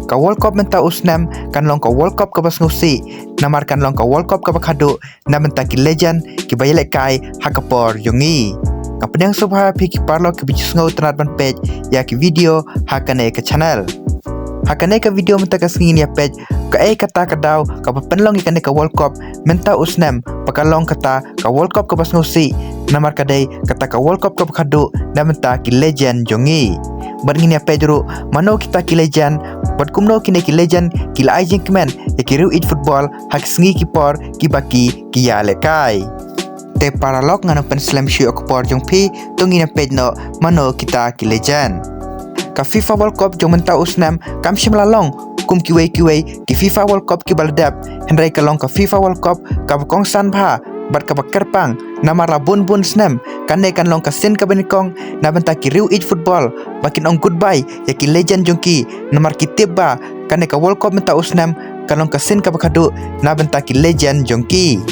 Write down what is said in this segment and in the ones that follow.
ka World Cup menta usnam kan long ka World Cup ka basngusi namar kan long ka World Cup ka bakhadu na menta ki legend ki bayele kai hakapor yungi ka pedang subha phi ki parlo ki bijusngau tanat ban page ya ki video hakane ka channel hakane ka video menta ka singin ya page ka kata kadau ka penlong ikane ka World Cup menta usnam pakalong kata ka World Cup ka basngusi namar kadai kata ka World Cup ka bakhadu na menta ki legend yungi barngin ya pedro mano kita ki legend bat kumno kine ki legend ki la ajing kemen ya ki riu it football hak sngi ki por ki baki ki ya lekai te paralog ngano pen slam shoe ok por jong phi tongina page no mano kita ki legend ka FIFA World Cup jong menta usnam kam shimlalong kum ki wei ki FIFA World Cup ki baladap henrai kalong ka FIFA World Cup ka bakong san bha bat ka bakerpang namar la bun snam kanne kan long ka sen ka benikong na benta ki riu it football bakin ong goodbye ya ki legend jongki namar ki tibba kanne ka World Cup menta usnam kan long ka sen ka bakhadu na benta ki legend jongki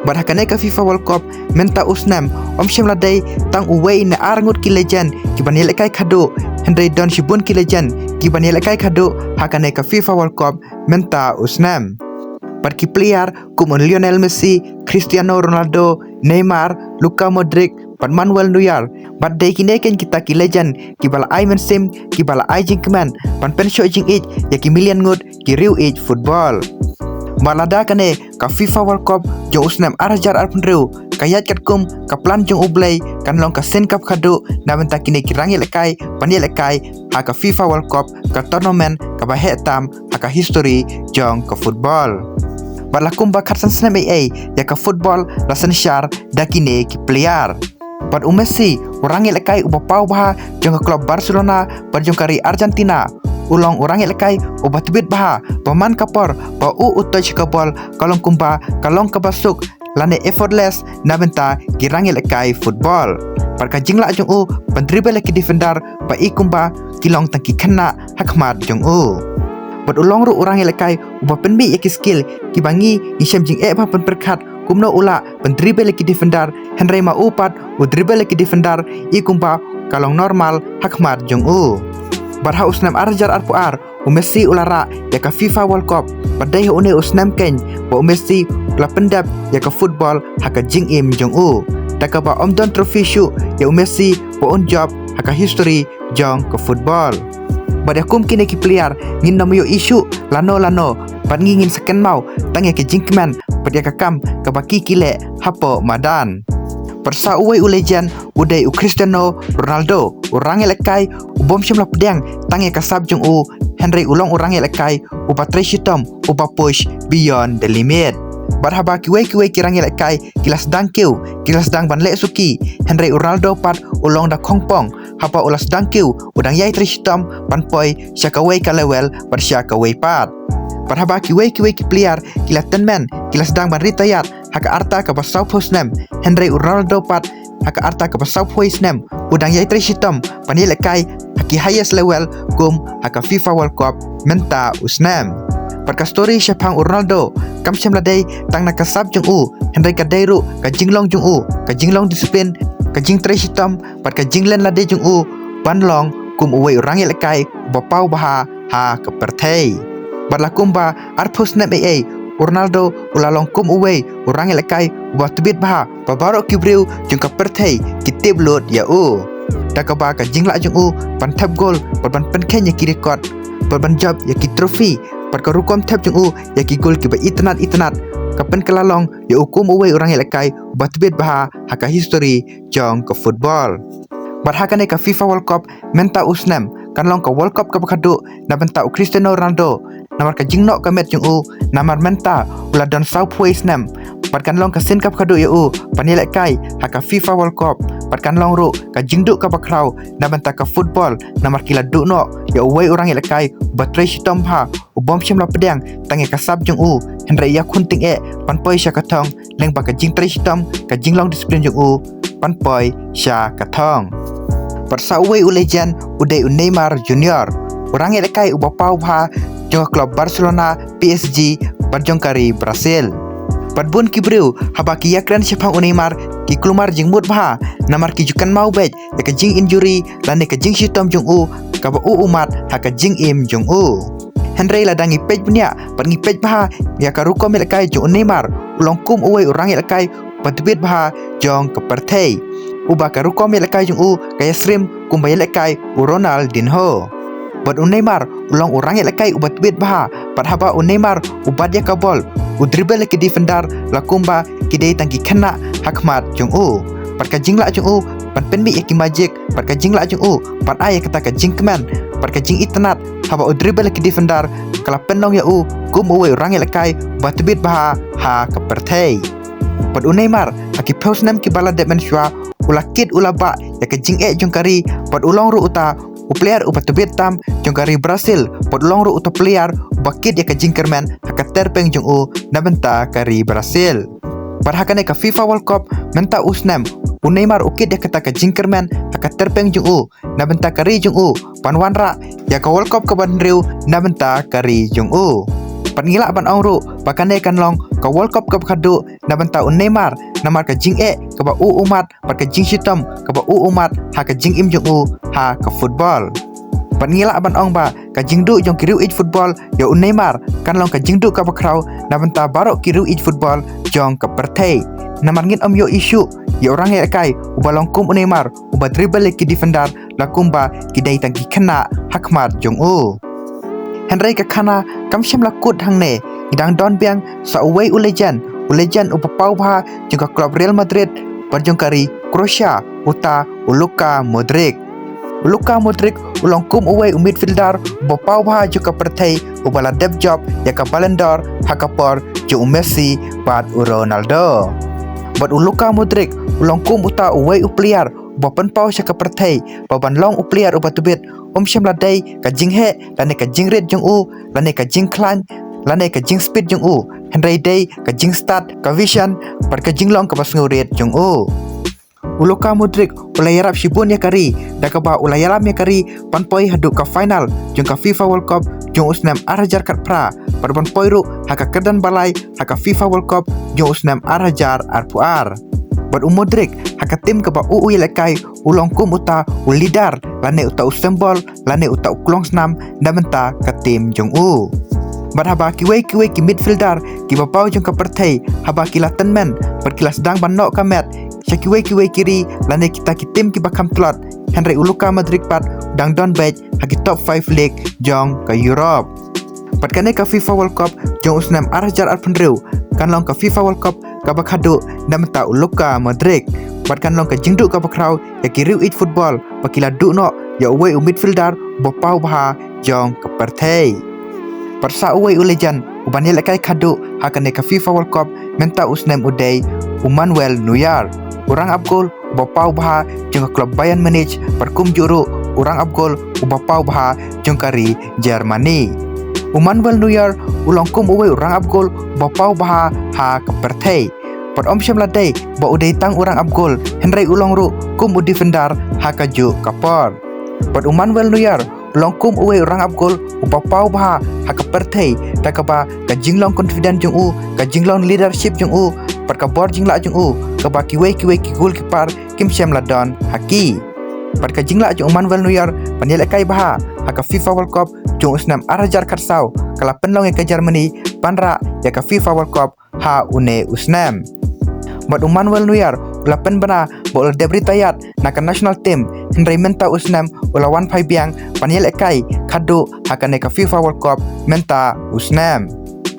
bar kanne ka FIFA World Cup menta usnam om shimla dai tang uwei na arngut ki legend ki banile kai khadu henry don shibun ki legend ki banile kai khadu hakane ka FIFA World Cup menta usnam par ki player como Lionel Messi, Cristiano Ronaldo, Neymar, Luka Modric, pan Manuel Neuer, bat day kine ken kita ki legend, ki bala ai men sim, ki bala ai jing keman, pan pensyo jing it, ya ki million ngut, ki riu it football. Malada kane ka FIFA World Cup jong usnam arajar arpun riu, kayat kat kum ka plan jong ublay, kan long ka sen kap khadu, na benta kine ki rangi lekai, pan lekai, ha ka FIFA World Cup ka tournament ka bahe tam, ha ka history jong ka football. Balakum bakar san snam ya ka football lasan syar dakine ki player pat Messi orang lekai uba pau baha jong ka klub Barcelona par jong kari Argentina ulong orang lekai uba tibit baha paman kapor pa utoj ka bol kalong kumba kalong ka basuk lane effortless na benta girangi lekai football par ka jingla jong pendribble leki defender pa ikumba kilong tangki kena hakmat jong Bat ulong ru orang lekai uba penbi ya ki skill ki bangi isyam jing ba pen perkat kumno ula pen dribble ki defender henry ma upat u dribble ki defender i kumpa kalong normal hakmat jong barha usnam arjar arpuar Messi ulara ya ka FIFA World Cup padai une usnam ken ba Messi ula pendap ya ka football haka jing im jong taka ba omdon trophy shu ya Messi ba on job haka history jong ka football pada kum kine ki player ngin namuyo isu lano pan ngin second mau tangya ke jingkman pada ka kam ka baki kile hapo madan persa uwe legend udai Cristiano Ronaldo orang lekai ubom shimla pedang tangya ka sab jong Henry ulong orang lekai uba treshitom uba push beyond the limit barhaba kiwe kirang lekai kilas dang ban le suki Henry Ronaldo pat ulong da kongpong hapa ulas dangkiu udang yai trishitom panpoi syakawei ka level par syakawei pat barhaba kiwe ki player kilatan men kilas dang ban ritayat haka arta ka basau posnem Henry Ronaldo pat haka arta ka basau poisnem udang yai trishitom panile kai haki highest level kum haka FIFA World Cup menta usnem Parka story syapang Ronaldo kam syamla dai tang nakasab jong Henry ka dairu ka jinglong jong ka jinglong disiplin ka jing treshitom pat ka jinglen la de jong banlong kum uwe orang lekai bapau baha ha ka perthei barlakum ba arpus nem Ronaldo ulalong kum uwe orang lekai batubit baha babaro kibriu jong ka perthei kitib lot ya takaba ka jingla jong pan tap gol ban penkenya ki record ban job ya ki trophy Parka rukom tap jong ya ki gol ki ba itnat kapen kelalong ya ukum uwe orang lekai batbit baha haka history jong ke football barhakane ka FIFA World Cup menta usnam kan long ka World Cup ka bakhadu na benta Cristiano Ronaldo namar ka jingno ka met jong namar menta ula don south west nam parkan long ka sen ka bakhadu ya panile kai haka FIFA World Cup parkan long ru ka jingdu ka bakrau na benta ka football namar kila dukno ya uwe orang lekai batrai shitom ha ubom shimla pedang tangi ka sab jong Henry ya kunting panpoi sya katong leng ba ka jing tri shitom ka jinglong disiplin jong panpoi sya katong persa uwe legend udai Neymar Junior orang lekai uba pau ha jong klub Barcelona PSG barjong kari Brazil Padbun kibriu haba ki yakran syapang Neymar ki klumar jing mut bha namar ki jukan mau bet ya ka jing injury lan ka jing shitom jong ka ba umat ha ka jing im jong Henry ladangi page punya, pergi page baha, ya karuko melekai jong Neymar, ulang kum uwe orang melekai, patubit baha jong kepertei. Uba karuko melekai jong kaya stream kum bayelekai Ronaldinho. Bad Neymar ulang orang melekai ubat bit baha, padhaba Neymar ubat ya kabol, dribble ke defender lakumba kidai tangki kena hakmat jong Parka jingla jong pan penbi ya kimajik, parka jingla jong pan ay kata ka jingkman, parka jing itanat haba dribble ke defender kala penong ya kum uwe orang lekai batubit baha ha kepertei. Pad Neymar haki pausnam ki bala demen shwa ulakit ulaba ya ka jing jong kari pad ulong ru uta player upatubit tam jong kari Brazil pad ulong ru uta player bakit ya ka jingkerman haka terpeng jong nabenta kari Brazil. Parhakane ka FIFA World Cup menta usnam Neymar ukit dia kata ka jingkerman haka terpeng jong nabenta kari jong panwanra ya ka World Cup ka banriu nabenta kari jong Pangila ban ongru bakane kan long ka World Cup ka khadu nabenta Neymar namar ka jing ka ba umat par ka jing sitam ka ba umat ha ka jing im jong ha ka football. Pangila ban ong ba ka jingdu jong kiriu football ya Neymar kan long ka jingdu ka ba krau nabenta barok kiriu football jong ka pertei. Namar ngin yo isu ya orang ya kai ubalong kum Neymar uba dribble ki defender lakumba kidai tangki kena hakmat jong Henry ka khana kamshem lakut hangne idang don biang sa away ulejan upa pau bha jong klub Real Madrid parjong kari Croatia uta Luka Modric ulong kum away midfielder upa pau bha jong ka pertei ubala depth job ya ka Ballon d'Or hakapor jong Messi pat Ronaldo. Bad Luka Modric ulong kum uta away player bapan pau sya ka pertei baban long player ubatubit shem ladai ka jinghe lane ka jingret jong lane ka jingklan lane ka jing speed jong Henry day ka jing start ka vision par ka jinglong ka basnguret jong Luka Modric ulayarap shibun ya kari dakaba ulayarap ya kari panpoi hadu ka final jong ka FIFA World Cup jong usnam arhajar kat pra parban poiru haka kedan balai haka FIFA World Cup jong usnam arhajar arpuar. Bad Modric haka tim ka ba lekai ulong kum uta ulidar lane uta usembol lane uta uklong snam namenta ka tim jong Bad haba kiwe ki midfielder ki bapau jong ka pertei haba kilatan men perkilas dang banok ka met kiwe kiri lane kita ki tim ki bakam tlot Henry Luka Modric pat dang don bet haki top 5 league jong ka Europe. Pat kane ka FIFA World Cup jong usnam arhajar arpenriu kan long ka FIFA World Cup ka bakhadu namenta Luka Modric pat kan long ka jingdu ka bakrau ya kiriu football pakila du no ya away midfielder bopau baha jong ka pertei. Persa away ulejan uban lekai khadu hakane ka FIFA World Cup menta usnam udai Manuel Neuer orang abgol bopau baha jong klub Bayern Munich perkum juru orang abgol bopau baha jong kari Germany. Manuel Neuer ulang kum uwe orang abgol bopau baha ha kepertei. Pat shem ladai ba udai tang orang abgol Henry ulang ru kum defender ha kaju kapor. Pat Manuel Neuer ulang kum uwe orang abgol bopau baha ha kepertei takaba ka jinglong confident jong ka jinglong leadership jong pat ka bor jingla jong ka ba kiwe ki goalkeeper kim shem ladon haki. Pat ka jingla jong Manuel Neuer panelekai baha haka FIFA World Cup jong usnam arhajar karsau kala penlong ka Germany panra ya ka FIFA World Cup ha une usnam. Bad Manuel Neuer ulapen bana bol debri tayat naka national team Henry menta usnam ulawan pai biang panelekai khadu hakane ka FIFA World Cup menta usnam.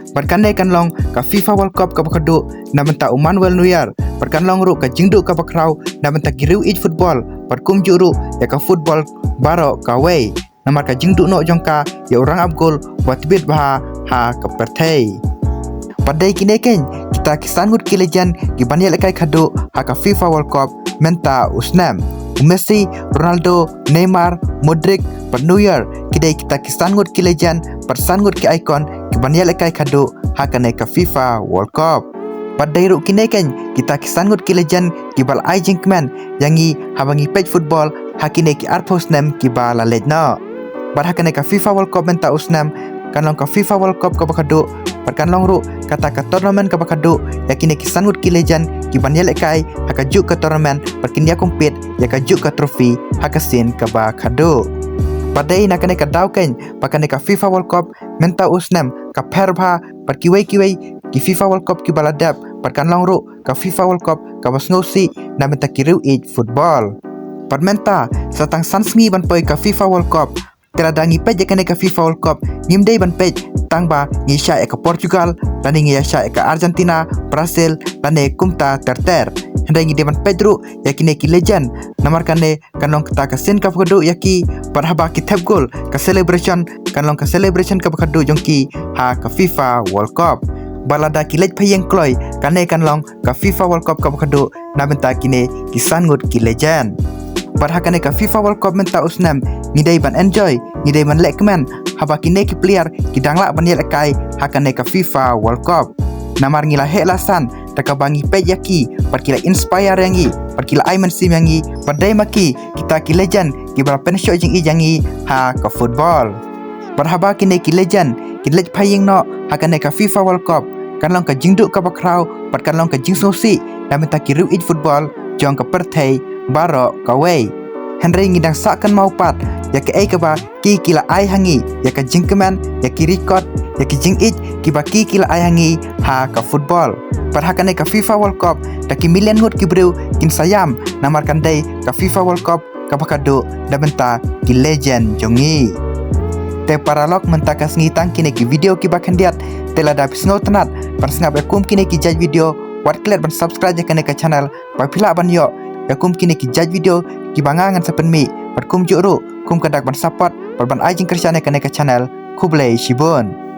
Perkane kan long ka FIFA World Cup ka bakadu namenta Manuel Neuer perkan long ru ka jingdu ka bakrau namenta kiriu football perkum juru ya ka football baro ka way namar ka jingdu no jongka ya orang abgol buat bit baha ha ka pertei. Padai kini ken kita kisangut kilejan ki banyak lekai khadu ha ka FIFA World Cup menta usnam Messi, Ronaldo, Neymar, Modric, Neuer kidai kita kisangut kilejan persangut ki icon ki banyak lekai khadu hakane ka FIFA World Cup. Padai ru kini ken kita kisangut kilejan ki bal ai jingkman yangi habangi page football hakine ki arposnam ki bala lejna. Bar hakane ka FIFA World Cup menta usnam kanlong ka FIFA World Cup ka bakadu perkanlong ru kata ka tournament ka bakadu yakine kisangut kilejan ki banyak lekai hakajuk ka tournament perkinia kompet ya kajuk ka trofi hakasin ka bakadu. Padai nakane ka dauken pakane ka FIFA World Cup menta usnem ka pherba pat kiwei ki FIFA World Cup ki baladap pat kan long ru ka FIFA World Cup ka basngausi na menta ki riu football. Pat menta satang sansngi ban poi ka FIFA World Cup teradangi pej ekane ka FIFA World Cup ngimdei ban pej tangba ngi sya ka Portugal dan ngi sya ka Argentina, Brazil dan kumta terter. Hendai ngi deban Pedro yakine ki legend namarkane kanlong kata ka sen ka phadu yaki parhaba ki thep goal ka celebration kanlong ka celebration ka phadu jongki ha ka FIFA World Cup. Balada ki lej phayeng kloi kane kanlong ka FIFA World Cup ka phadu na benta kine ki sangut ki legend. Parhakane ka FIFA World Cup menta usnam ngidai ban enjoy ngidai ban lekman haba kine ki player ki dangla ban yelekai hakane ka FIFA World Cup. Namar ngila helasan taka bangi pej yaki parkila inspire yangi parkila aiman sim yangi padai maki kita ki legend ki bala pensho jing i jangi ha ka football. Parhaba kine ki legend ki lej phayeng no hakane ka FIFA World Cup kanlong ka jingduk ka bakrau pat kanlong ka jingsosi na menta ki riu football jong ka perthei baro kawei. Henry ngidang sakan mau pat ya ke ka ba ki kila ai hangi ya ka jingkeman ya ki record ya ki jing ki ba ki kila ai hangi ha ka football. Parhakane ka FIFA World Cup da ki million ngut ki breu kin sayam namarkan dai ka FIFA World Cup ka bakado da benta ki legend jongi. Te paralog menta ka sngi tang kine ki video ki bakhandiat tela da pisngo tanat parsngap akum kine ki judge video wat klet ban subscribe ya kane ka channel pa phila ban yo yakum kine ki judge video ki bangangan sapen mi pat kum juru kum kadak ban support pat ban ajing kerjane kane ka channel kublai shibun.